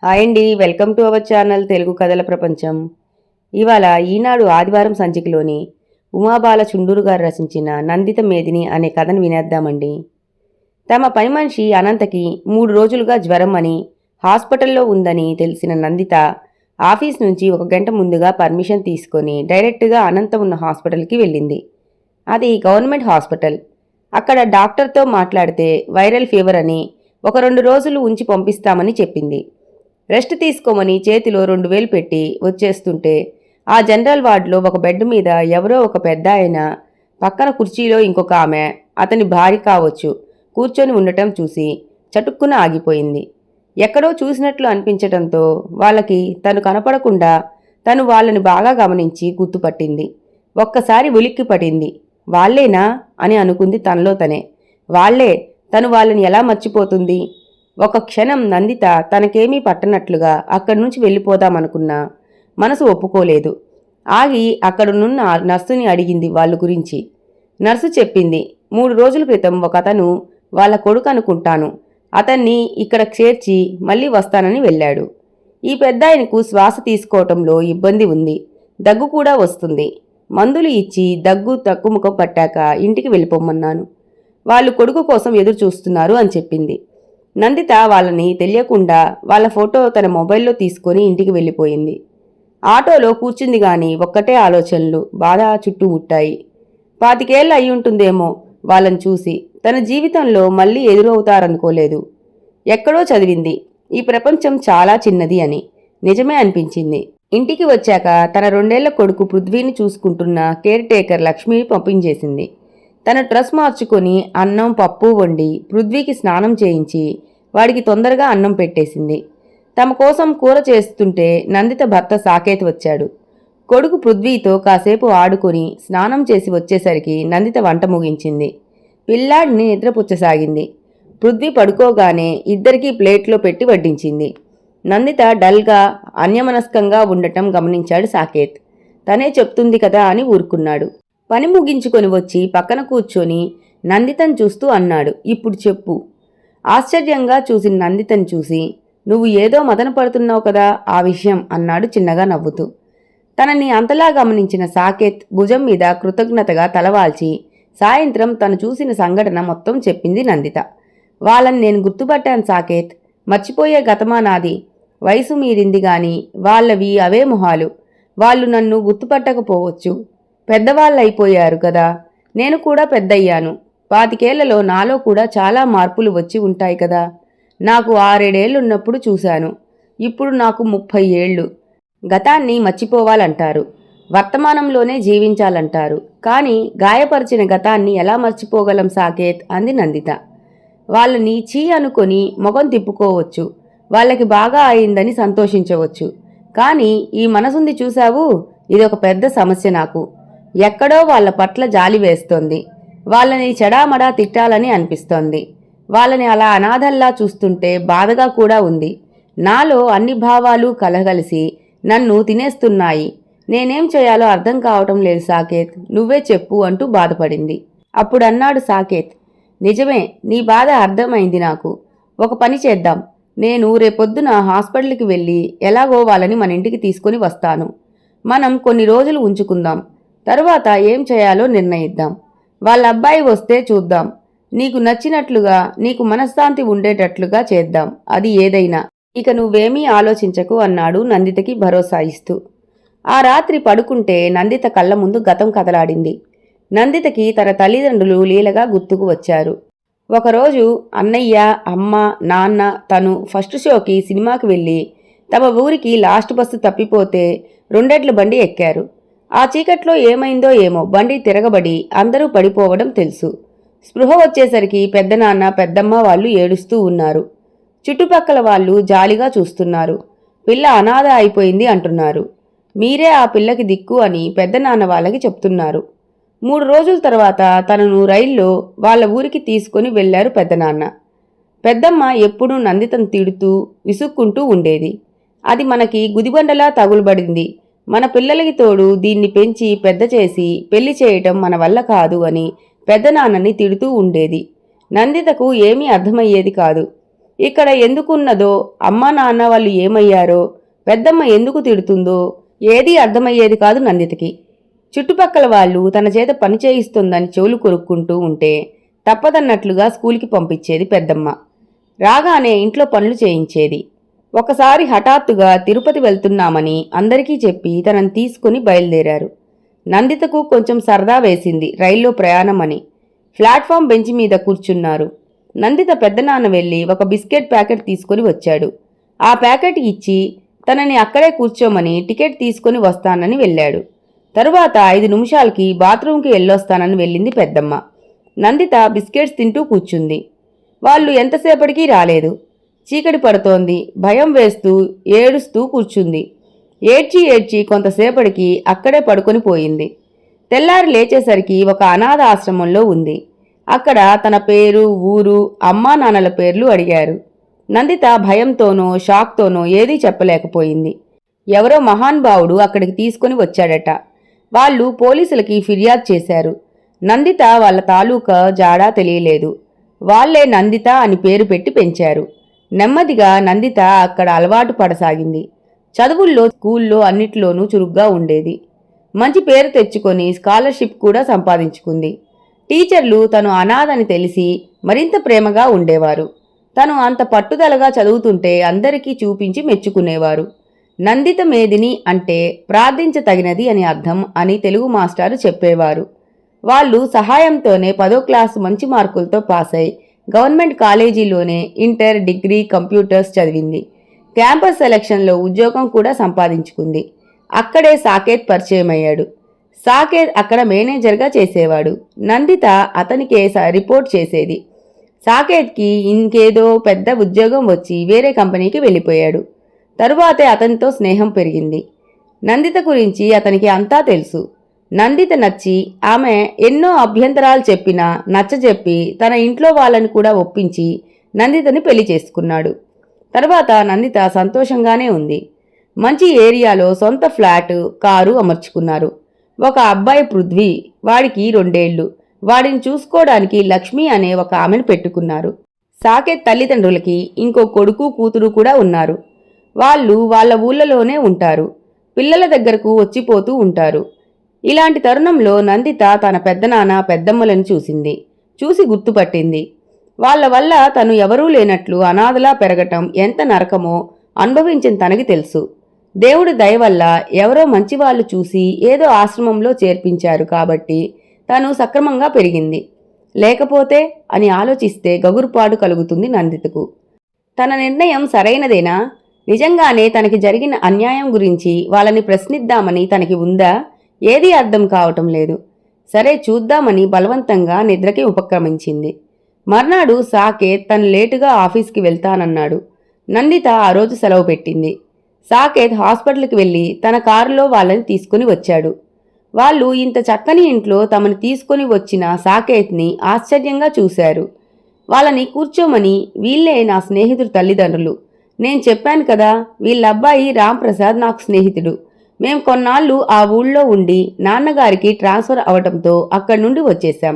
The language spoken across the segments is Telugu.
హాయ్ అండి, welcome to our channel Telugu కథల ప్రపంచం. ఇవాళ ఈనాడు ఆదివారం సంచికలోని ఉమాబాల చుండూరు గారు రచించిన నందిత మేదిని అనే కథను వినేద్దామండి. తమ పని మనిషి అనంతకి 3 రోజులుగా జ్వరం అని హాస్పిటల్లో ఉందని తెలిసిన నందిత ఆఫీస్ నుంచి 1 గంట ముందుగా పర్మిషన్ తీసుకొని డైరెక్ట్గా అనంత ఉన్న హాస్పిటల్కి వెళ్ళింది. అది గవర్నమెంట్ హాస్పిటల్. అక్కడ డాక్టర్తో మాట్లాడితే వైరల్ ఫీవర్ అని 1-2 రోజులు ఉంచి పంపిస్తామని చెప్పింది. రెస్ట్ తీసుకోమని చేతిలో 2000 పెట్టి వచ్చేస్తుంటే ఆ జనరల్ వార్డులో ఒక బెడ్ మీద ఎవరో ఒక పెద్ద ఆయన, పక్కన కుర్చీలో ఇంకొక ఆమె, అతని భార్య కావచ్చు, కూర్చొని ఉండటం చూసి చటుక్కున ఆగిపోయింది. ఎక్కడో చూసినట్లు అనిపించటంతో వాళ్ళకి తను కనపడకుండా తను వాళ్ళని బాగా గమనించి గుర్తుపట్టింది. ఒక్కసారి ఉలిక్కి పడింది. వాళ్లేనా అని అనుకుంది తనలో తనే. వాళ్లే. తను వాళ్ళని ఎలా మర్చిపోతుంది? ఒక క్షణం నందిత తనకేమీ పట్టనట్లుగా అక్కడి నుంచి వెళ్ళిపోదామనుకున్నా మనసు ఒప్పుకోలేదు. ఆగి అక్కడున్న నర్సుని అడిగింది వాళ్ళ గురించి. నర్సు చెప్పింది, 3 రోజుల క్రితం ఒకతను వాళ్ళ కొడుకు అనుకుంటాను, అతన్ని ఇక్కడ చేర్చి మళ్ళీ వస్తానని వెళ్ళాడు. ఈ పెద్దాయనకు శ్వాస తీసుకోవటంలో ఇబ్బంది ఉంది, దగ్గు కూడా వస్తుంది. మందులు ఇచ్చి దగ్గు తక్కుముఖం పట్టాక ఇంటికి వెళ్ళిపోమన్నాను. వాళ్ళు కొడుకు కోసం ఎదురు చూస్తున్నారు అని చెప్పింది. నందిత వాళ్ళని తెలియకుండా వాళ్ళ ఫోటో తన మొబైల్లో తీసుకొని ఇంటికి వెళ్ళిపోయింది. ఆటోలో కూర్చుంది గాని ఒక్కటే ఆలోచనలు బాధ చుట్టుముట్టాయి. 25 ఏళ్ళు అయి ఉంటుందేమో వాళ్ళని చూసి. తన జీవితంలో మళ్ళీ ఎదురవుతారనుకోలేదు. ఎక్కడో చదివింది ఈ ప్రపంచం చాలా చిన్నది అని. నిజమే అనిపించింది. ఇంటికి వచ్చాక తన 2 ఏళ్ల కొడుకు పృథ్వీని చూసుకుంటున్న కేర్ టేకర్ లక్ష్మిని పంపించేసింది. తన డ్రెస్ మార్చుకొని అన్నం పప్పు వండి పృథ్వీకి స్నానం చేయించి వాడికి తొందరగా అన్నం పెట్టేసింది. తమ కోసం కూర చేస్తుంటే నందిత భర్త సాకేత్ వచ్చాడు. కొడుకు పృథ్వీతో కాసేపు ఆడుకొని స్నానం చేసి వచ్చేసరికి నందిత వంట ముగించింది. పిల్లాడిని నిద్రపుచ్చసాగింది. పృథ్వీ పడుకోగానే ఇద్దరికీ ప్లేట్లో పెట్టి వడ్డించింది. నందిత డల్గా అన్యమనస్కంగా ఉండటం గమనించాడు సాకేత్. తనే చెప్తుంది కదా అని ఊరుకున్నాడు. పని ముగించుకొని వచ్చి పక్కన కూర్చొని నందితను చూస్తూ అన్నాడు, ఇప్పుడు చెప్పు. ఆశ్చర్యంగా చూసిన నందితను చూసి, నువ్వు ఏదో మదన పడుతున్నావు కదా ఆ విషయం అన్నాడు చిన్నగా నవ్వుతూ. తనని అంతలా గమనించిన సాకేత్ భుజం మీద కృతజ్ఞతగా తలవాల్చి సాయంత్రం తను చూసిన సంఘటన మొత్తం చెప్పింది నందిత. వాళ్ళని నేను గుర్తుపట్టాను సాకేత్. మర్చిపోయే గతమా నాది. వయసు మీరింది గాని వాళ్ళవి అవే మొహాలు. వాళ్ళు నన్ను గుర్తుపట్టకపోవచ్చు. పెద్దవాళ్ళైపోయారు కదా. నేను కూడా పెద్దయ్యాను. 25 ఏళ్లలో నాలో కూడా చాలా మార్పులు వచ్చి ఉంటాయి కదా. నాకు 6-7 ఏళ్లున్నప్పుడు చూశాను. ఇప్పుడు నాకు 30 ఏళ్ళు. గతాన్ని మర్చిపోవాలంటారు, వర్తమానంలోనే జీవించాలంటారు. కానీ గాయపరిచిన గతాన్ని ఎలా మర్చిపోగలం సాకేత్ అంది నందిత. వాళ్ళని చీ అనుకొని మొగం తిప్పుకోవచ్చు, వాళ్ళకి బాగా అయిందని సంతోషించవచ్చు. కానీ ఈ మనసుంది చూశావు, ఇదొక పెద్ద సమస్య నాకు. ఎక్కడో వాళ్ళ పట్ల జాలి వేస్తోంది. వాళ్ళని చెడామడా తిట్టాలని అనిపిస్తోంది. వాళ్ళని అలా అనాథల్లా చూస్తుంటే బాధగా కూడా ఉంది. నాలో అన్ని భావాలు కలగలిసి నన్ను తినేస్తున్నాయి. నేనేం చేయాలో అర్థం కావటం లేదు సాకేత్, నువ్వే చెప్పు అంటూ బాధపడింది. అప్పుడన్నాడు సాకేత్, నిజమే, నీ బాధ అర్థమైంది నాకు. ఒక పని చేద్దాం. నేను రేపొద్దున హాస్పిటల్కి వెళ్ళి ఎలాగో వాళ్ళని మన ఇంటికి తీసుకొని వస్తాను. మనం కొన్ని రోజులు ఉంచుకుందాం. తరువాత ఏం చేయాలో నిర్ణయిద్దాం. వాళ్ళ అబ్బాయి వస్తే చూద్దాం. నీకు నచ్చినట్లుగా, నీకు మనశ్శాంతి ఉండేటట్లుగా చేద్దాం. అది ఏదైనా. ఇక నువ్వేమీ ఆలోచించకు అన్నాడు నందితకి భరోసా ఇస్తూ. ఆ రాత్రి పడుకుంటే నందిత కళ్ళ ముందు గతం కదలాడింది. నందితకి తన తల్లిదండ్రులు లీలగా గుర్తుకు వచ్చారు. ఒకరోజు అన్నయ్య, అమ్మ, నాన్న, తను ఫస్ట్ షోకి సినిమాకి వెళ్ళి తమ ఊరికి లాస్ట్ బస్సు తప్పిపోతే 2 ఎడ్ల బండి ఎక్కారు. ఆ చీకట్లో ఏమైందో ఏమో బండి తిరగబడి అందరూ పడిపోవడం తెలుసు. స్పృహ వచ్చేసరికి పెద్దనాన్న, పెద్దమ్మ వాళ్ళు ఏడుస్తూ ఉన్నారు. చుట్టుపక్కల వాళ్ళు జాలిగా చూస్తున్నారు. పిల్ల అనాథ అయిపోయింది అంటున్నారు. మీరే ఆ పిల్లకి దిక్కు అని పెద్దనాన్న వాళ్ళకి చెప్తున్నారు. 3 రోజుల తర్వాత తనను రైల్లో వాళ్ళ ఊరికి తీసుకొని వెళ్లారు పెద్దనాన్న. పెద్దమ్మ ఎప్పుడూ నందితను తిడుతూ విసుక్కుంటూ ఉండేది. అది మనకి గుదిబండలా తగులుబడింది. మన పిల్లలకి తోడు దీన్ని పెంచి పెద్ద చేసి పెళ్లి చేయటం మన వల్ల కాదు అని పెద్దనాన్నని తిడుతూ ఉండేది. నందితకు ఏమీ అర్థమయ్యేది కాదు. ఇక్కడ ఎందుకున్నదో, అమ్మా నాన్న వాళ్ళు ఏమయ్యారో, పెద్దమ్మ ఎందుకు తిడుతుందో ఏదీ అర్థమయ్యేది కాదు నందితకి. చుట్టుపక్కల వాళ్ళు తన చేత పని చేయిస్తుందని చెవులు కొరుక్కుంటూ ఉంటే తప్పదన్నట్లుగా స్కూల్కి పంపించేది పెద్దమ్మ. రాగానే ఇంట్లో పనులు చేయించేది. ఒకసారి హఠాత్తుగా తిరుపతి వెళ్తున్నామని అందరికీ చెప్పి తనని తీసుకుని బయలుదేరారు. నందితకు కొంచెం సరదా వేసింది రైల్లో ప్రయాణం అని. ప్లాట్ఫామ్ బెంచ్ మీద కూర్చున్నారు. నందిత పెద్దనాన్న వెళ్ళి ఒక బిస్కెట్ ప్యాకెట్ తీసుకుని వచ్చాడు. ఆ ప్యాకెట్ ఇచ్చి తనని అక్కడే కూర్చోమని టికెట్ తీసుకుని వస్తానని వెళ్ళాడు. తరువాత 5 నిమిషాలకి బాత్రూంకి వెళ్ళొస్తానని వెళ్ళింది పెద్దమ్మ. నందిత బిస్కెట్స్ తింటూ కూర్చుంది. వాళ్ళు ఎంతసేపటికి రాలేదు. చీకటి పడుతోంది. భయం వేస్తూ ఏడుస్తూ కూర్చుంది. ఏడ్చి ఏడ్చి కొంతసేపటికి అక్కడే పడుకొని పోయింది. తెల్లారి లేచేసరికి ఒక అనాథ ఆశ్రమంలో ఉంది. అక్కడ తన పేరు, ఊరు, అమ్మా నాన్నల పేర్లు అడిగారు. నందిత భయంతోనో షాక్తోనో ఏదీ చెప్పలేకపోయింది. ఎవరో మహానుభావుడు అక్కడికి తీసుకుని వచ్చాడట. వాళ్ళు పోలీసులకి ఫిర్యాదు చేశారు. నందిత వాళ్ళ తాలూకా జాడా తెలియలేదు. వాళ్లే నందిత అని పేరు పెట్టి పెంచారు. నెమ్మదిగా నందిత అక్కడ అలవాటు పడసాగింది. చదువుల్లో, స్కూల్లో అన్నిట్లోనూ చురుగ్గా ఉండేది. మంచి పేరు తెచ్చుకొని స్కాలర్షిప్ కూడా సంపాదించుకుంది. టీచర్లు తను అనాథని తెలిసి మరింత ప్రేమగా ఉండేవారు. తను అంత పట్టుదలగా చదువుతుంటే అందరికీ చూపించి మెచ్చుకునేవారు. నందిత మేదిని అంటే ప్రార్థించతగినది అని అర్థం అని తెలుగు మాస్టారు చెప్పేవారు. వాళ్ళు సహాయంతోనే 10వ క్లాసు మంచి మార్కులతో పాస్ అయి గవర్నమెంట్ కాలేజీలోనే ఇంటర్, డిగ్రీ, కంప్యూటర్స్ చదివింది. క్యాంపస్ సెలక్షన్లో ఉద్యోగం కూడా సంపాదించుకుంది. అక్కడే సాకేత్ పరిచయమయ్యాడు. సాకేత్ అక్కడ మేనేజర్గా చేసేవాడు. నందిత అతనికే రిపోర్ట్ చేసేది. సాకేత్కి ఇంకేదో పెద్ద ఉద్యోగం వచ్చి వేరే కంపెనీకి వెళ్ళిపోయాడు. తరువాతే అతనితో స్నేహం పెరిగింది. నందిత గురించి అతనికి అంతా తెలుసు. నందిత నచ్చి ఆమె ఎన్నో అభ్యంతరాలు చెప్పినా నచ్చజెప్పి తన ఇంట్లో వాళ్ళని కూడా ఒప్పించి నందితని పెళ్లి చేసుకున్నాడు. తర్వాత నందిత సంతోషంగానే ఉంది. మంచి ఏరియాలో సొంత ఫ్లాటు, కారు అమర్చుకున్నారు. ఒక అబ్బాయి పృథ్వీ, వాడికి 2 ఏళ్లు. వాడిని చూసుకోవడానికి లక్ష్మి అనే ఒక ఆమెను పెట్టుకున్నారు. సాకేత్ తల్లిదండ్రులకి ఇంకో కొడుకు, కూతురు కూడా ఉన్నారు. వాళ్ళు వాళ్ళ ఊళ్ళలోనే ఉంటారు. పిల్లల దగ్గరకు వచ్చిపోతూ ఉంటారు. ఇలాంటి తరుణంలో నందిత తన పెద్దనాన్న, పెద్దమ్మలను చూసి గుర్తుపట్టింది. వాళ్ళ వల్ల తను ఎవరూ లేనట్లు అనాథలా పెరగటం ఎంత నరకమో అనుభవించిన తనకి తెలుసు. దేవుడి దయ వల్ల ఎవరో మంచివాళ్లు చూసి ఏదో ఆశ్రమంలో చేర్పించారు కాబట్టి తను సక్రమంగా పెరిగింది. లేకపోతే అని ఆలోచిస్తే గగురుపాటు కలుగుతుంది నందితకు. తన నిర్ణయం సరైనదేనా? నిజంగానే తనకి జరిగిన అన్యాయం గురించి వాళ్ళని ప్రశ్నిద్దామని తనకి ఉందా? ఏదీ అర్థం కావటం లేదు. సరే చూద్దామని బలవంతంగా నిద్రకి ఉపక్రమించింది. మర్నాడు సాకేత్ తను లేటుగా ఆఫీస్కి వెళ్తానన్నాడు. నందిత ఆ రోజు సెలవు పెట్టింది. సాకేత్ హాస్పిటల్కి వెళ్ళి తన కారులో వాళ్ళని తీసుకుని వచ్చాడు. వాళ్ళు ఇంత చక్కని ఇంట్లో తమని తీసుకుని వచ్చిన సాకేత్ని ఆశ్చర్యంగా చూశారు. వాళ్ళని కూర్చోమని, వీళ్లే నా స్నేహితుడు తల్లిదండ్రులు. నేను చెప్పాను కదా, వీళ్ళబ్బాయి రాంప్రసాద్ నాకు స్నేహితుడు. మేం కొన్నాళ్ళు ఆ ఊళ్ళో ఉండి నాన్నగారికి ట్రాన్స్ఫర్ అవటంతో అక్కడి నుండి వచ్చేశాం.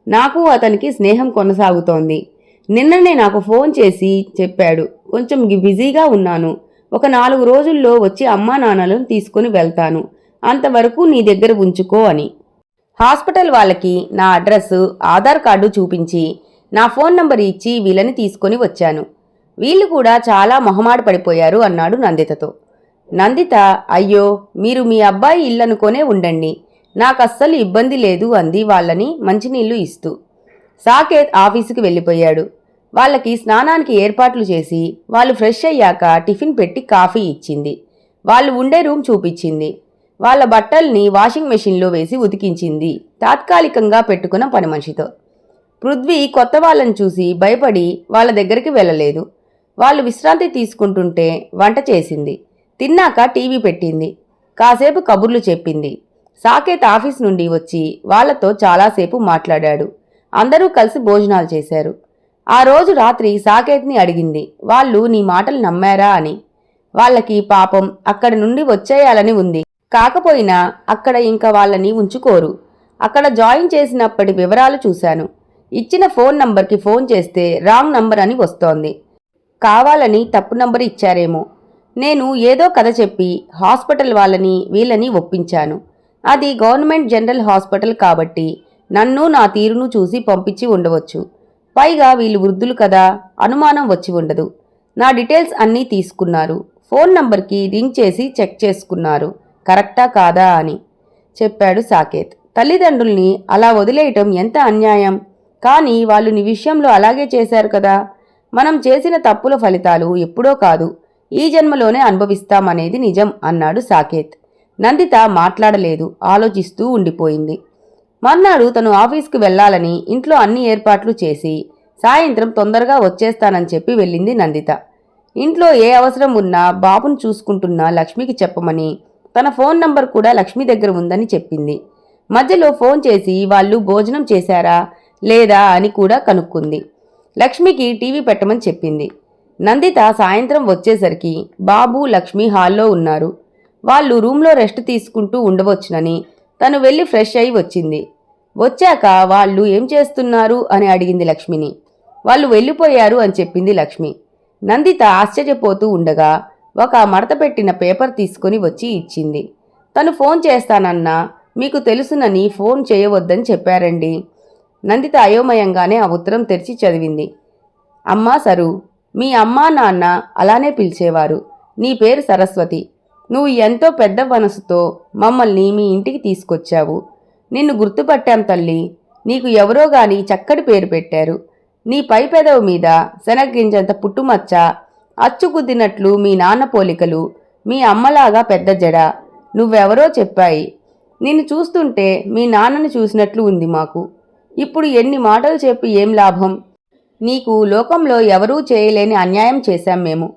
నాకు అతనికి స్నేహం కొనసాగుతోంది. నిన్ననే నాకు ఫోన్ చేసి చెప్పాడు, కొంచెం బిజీగా ఉన్నాను, ఒక 4 రోజుల్లో వచ్చి అమ్మా నాన్నలను తీసుకుని వెళ్తాను, అంతవరకు నీ దగ్గర ఉంచుకో అని. హాస్పిటల్ వాళ్ళకి నా అడ్రస్, ఆధార్ కార్డు చూపించి నా ఫోన్ నంబర్ ఇచ్చి వీళ్ళని తీసుకొని వచ్చాను. వీళ్ళు కూడా చాలా మొహమాట పడిపోయారు అన్నాడు నందితతో. నందిత, అయ్యో మీరు మీ అబ్బాయి ఇల్లనుకొనే ఉండండి, నాకస్సలు ఇబ్బంది లేదు అంది వాళ్ళని మంచినీళ్లు ఇస్తూ. సాకేత్ ఆఫీసుకి వెళ్ళిపోయాడు. వాళ్ళకి స్నానానికి ఏర్పాట్లు చేసి వాళ్ళు ఫ్రెష్ అయ్యాక టిఫిన్ పెట్టి కాఫీ ఇచ్చింది. వాళ్ళు ఉండే రూమ్ చూపించింది. వాళ్ళ బట్టల్ని వాషింగ్ మెషిన్లో వేసి ఉతికించింది తాత్కాలికంగా పెట్టుకున్న పని మనిషితో. పృథ్వీ కొత్త వాళ్ళని చూసి భయపడి వాళ్ళ దగ్గరికి వెళ్ళలేదు. వాళ్ళు విశ్రాంతి తీసుకుంటుంటే వంట చేసింది. తిన్నాక టీవీ పెట్టింది. కాసేపు కబుర్లు చెప్పింది. సాకేత్ ఆఫీస్ నుండి వచ్చి వాళ్లతో చాలాసేపు మాట్లాడాడు. అందరూ కలిసి భోజనాలు చేశారు. ఆ రోజు రాత్రి సాకేత్ని అడిగింది, వాళ్ళు నీ మాటలు నమ్మారా అని. వాళ్ళకి పాపం అక్కడి నుండి వచ్చేయాలని ఉంది. కాకపోయినా అక్కడ ఇంకా వాళ్ళని ఉంచుకోరు. అక్కడ జాయిన్ చేసినప్పటి వివరాలు చూశాను. ఇచ్చిన ఫోన్ నంబర్కి ఫోన్ చేస్తే రాంగ్ నంబర్ అని వస్తోంది. కావాలని తప్పు నంబర్ ఇచ్చారేమో. నేను ఏదో కథ చెప్పి హాస్పిటల్ వాళ్ళని వీళ్ళని ఒప్పించాను. అది గవర్నమెంట్ జనరల్ హాస్పిటల్ కాబట్టి నన్ను నా తీరును చూసి పంపించి ఉండవచ్చు. పైగా వీళ్ళు వృద్ధులు కదా, అనుమానం వచ్చి ఉండదు. నా డీటెయిల్స్ అన్నీ తీసుకున్నారు. ఫోన్ నంబర్కి రింగ్ చేసి చెక్ చేసుకున్నారు కరెక్టా కాదా అని చెప్పాడు సాకేత్. తల్లిదండ్రుల్ని అలా వదిలేయటం ఎంత అన్యాయం. కానీ వాళ్ళు నీ విషయంలో అలాగే చేశారు కదా. మనం చేసిన తప్పుల ఫలితాలు ఎప్పుడో కాదు, ఈ జన్మలోనే అనుభవిస్తామనేది నిజం అన్నాడు సాకేత్. నందిత మాట్లాడలేదు, ఆలోచిస్తూ ఉండిపోయింది. మర్నాడు తను ఆఫీస్కి వెళ్లాలని ఇంట్లో అన్ని ఏర్పాట్లు చేసి సాయంత్రం తొందరగా వచ్చేస్తానని చెప్పి వెళ్ళింది నందిత. ఇంట్లో ఏ అవసరం ఉన్నా బాబును చూసుకుంటున్న లక్ష్మికి చెప్పమని తన ఫోన్ నంబర్ కూడా లక్ష్మి దగ్గర ఉందని చెప్పింది. మధ్యలో ఫోన్ చేసి వాళ్ళు భోజనం చేశారా లేదా అని కూడా కనుక్కుంది. లక్ష్మికి టీవీ పెట్టమని చెప్పింది. నందిత సాయంత్రం వచ్చేసరికి బాబు లక్ష్మి హాల్లో ఉన్నారు. వాళ్ళు రూమ్లో రెస్ట్ తీసుకుంటూ ఉండవచ్చునని తను వెళ్ళి ఫ్రెష్ అయి వచ్చింది. వచ్చాక వాళ్ళు ఏం చేస్తున్నారు అని అడిగింది లక్ష్మిని. వాళ్ళు వెళ్ళిపోయారు అని చెప్పింది లక్ష్మి. నందిత ఆశ్చర్యపోతూ ఉండగా ఒక మడతపెట్టిన పేపర్ తీసుకుని వచ్చి ఇచ్చింది. తను ఫోన్ చేస్తానన్నా మీకు తెలుసునని ఫోన్ చేయవద్దని చెప్పారండి. నందిత అయోమయంగానే ఆ ఉత్తరం తెరిచి చదివింది. అమ్మా సరు, మీ అమ్మా నాన్న అలానే పిలిచేవారు. నీ పేరు సరస్వతి. నువ్వు ఎంతో పెద్ద మనసుతో మమ్మల్ని మీ ఇంటికి తీసుకొచ్చావు. నిన్ను గుర్తుపట్టాం తల్లి. నీకు ఎవరో గాని చక్కటి పేరు పెట్టారు. నీ పై పెదవి మీద శనగ్గింజంత పుట్టుమచ్చ, అచ్చుకుద్దినట్లు మీ నాన్న పోలికలు, మీ అమ్మలాగా పెద్ద జడ. నువ్వెవరో చెప్పాయి. నిన్ను చూస్తుంటే మీ నాన్నని చూసినట్లు ఉంది మాకు. ఇప్పుడు ఎన్ని మాటలు చెప్పి ఏం లాభం? నీకు లోకంలో ఎవరూ చేయలేని అన్యాయం చేశాం మేము.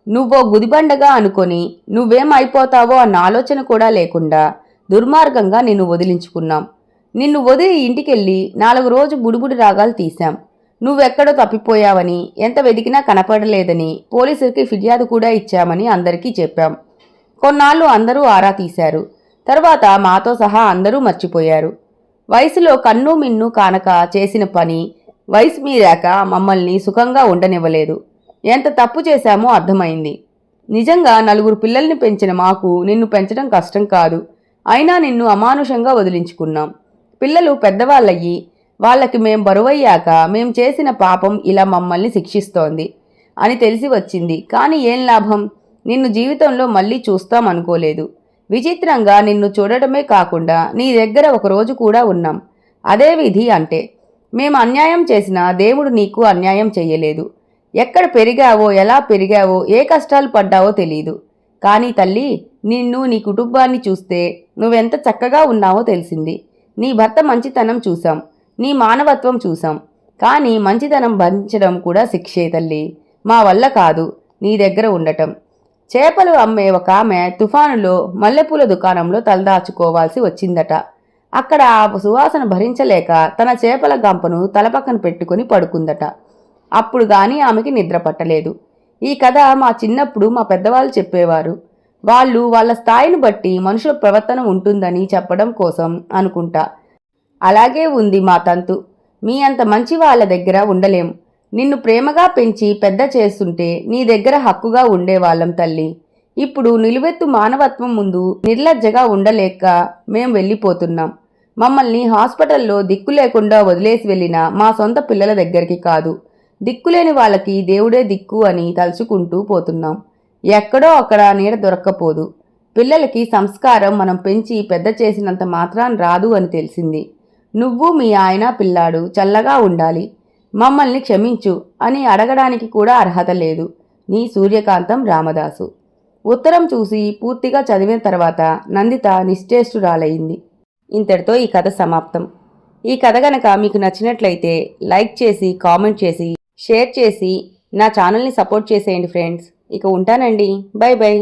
నువ్వో గుదిబండగా అనుకొని నువ్వేం అయిపోతావో అన్న ఆలోచన కూడా లేకుండా దుర్మార్గంగా నిన్ను వదిలించుకున్నాం. నిన్ను వదిలి ఇంటికెళ్ళి 4 రోజు బుడిబుడి రాగాలు తీశాం. నువ్వెక్కడో తప్పిపోయావని, ఎంత వెతికినా కనపడలేదని పోలీసులకి ఫిర్యాదు కూడా ఇచ్చామని అందరికీ చెప్పాం. కొన్నాళ్ళు అందరూ ఆరా తీశారు. తర్వాత మాతో సహా అందరూ మర్చిపోయారు. వయసులో కన్ను మిన్ను కానక చేసిన పని వయసు మీరాక మమ్మల్ని సుఖంగా ఉండనివ్వలేదు. ఎంత తప్పు చేశామో అర్థమైంది. నిజంగా 4 పిల్లల్ని పెంచిన మాకు నిన్ను పెంచడం కష్టం కాదు. అయినా నిన్ను అమానుషంగా వదిలించుకున్నాం. పిల్లలు పెద్దవాళ్ళయ్యి వాళ్ళకి మేం బరువయ్యాక మేం చేసిన పాపం ఇలా మమ్మల్ని శిక్షిస్తోంది అని తెలిసి వచ్చింది. కానీ ఏం లాభం? నిన్ను జీవితంలో మళ్ళీ చూస్తాం అనుకోలేదు. విచిత్రంగా నిన్ను చూడటమే కాకుండా నీ దగ్గర ఒక రోజు కూడా ఉన్నాం. అదే విధి అంటే. మేము అన్యాయం చేసినా దేవుడు నీకు అన్యాయం చెయ్యలేదు. ఎక్కడ పెరిగావో, ఎలా పెరిగావో, ఏ కష్టాలు పడ్డావో తెలీదు. కానీ తల్లి, నిన్ను నీ కుటుంబాన్ని చూస్తే నువ్వెంత చక్కగా ఉన్నావో తెలిసింది. నీ భర్త మంచితనం చూసాం, నీ మానవత్వం చూసాం. కానీ మంచితనం భరించడం కూడా శిక్షే తల్లి. మా వల్ల కాదు నీ దగ్గర ఉండటం. చేపలు అమ్మే ఒక ఆమె తుఫానులో మల్లెపూల దుకాణంలో తలదాచుకోవాల్సి వచ్చిందట. అక్కడ ఆ సువాసన భరించలేక తన చేపల గంపను తలపక్కన పెట్టుకుని పడుకుందట. అప్పుడు గాని ఆమెకి నిద్ర పట్టలేదు. ఈ కథ మా చిన్నప్పుడు మా పెద్దవాళ్ళు చెప్పేవారు. వాళ్ళు వాళ్ళ స్థాయిని బట్టి మనుషుల ప్రవర్తన ఉంటుందని చెప్పడం కోసం అనుకుంటా. అలాగే ఉంది మా తంతు. మీ అంత మంచి వాళ్ళ దగ్గర ఉండలేం. నిన్ను ప్రేమగా పెంచి పెద్ద చేస్తుంటే నీ దగ్గర హక్కుగా ఉండేవాళ్ళం తల్లి. ఇప్పుడు నిలువెత్తు మానవత్వం ముందు నిర్లజ్జగా ఉండలేక మేం వెళ్ళిపోతున్నాం. మమ్మల్ని హాస్పిటల్లో దిక్కు లేకుండా వదిలేసి వెళ్ళిన మా సొంత పిల్లల దగ్గరికి కాదు, దిక్కులేని వాళ్ళకి దేవుడే దిక్కు అని తలుచుకుంటూ పోతున్నాం. ఎక్కడో అక్కడ నీడ దొరక్కపోదు. పిల్లలకి సంస్కారం మనం పెంచి పెద్ద చేసినంత మాత్రాన రాదు అని తెలిసింది. నువ్వు మీ ఆయన పిల్లాడు చల్లగా ఉండాలి. మమ్మల్ని క్షమించు అని అడగడానికి కూడా అర్హత లేదు. నీ సూర్యకాంతం రామదాసు. ఉత్తరం చూసి పూర్తిగా చదివిన తర్వాత నందిత నిశ్చేష్టురాలయ్యింది. ఇంతటితో ఈ కథ సమాప్తం. ఈ కథ గనక మీకు నచ్చినట్లయితే లైక్ చేసి, కామెంట్ చేసి, షేర్ చేసి నా ఛానల్ని సపోర్ట్ చేసేయండి ఫ్రెండ్స్. ఇక ఉంటానండి. By by.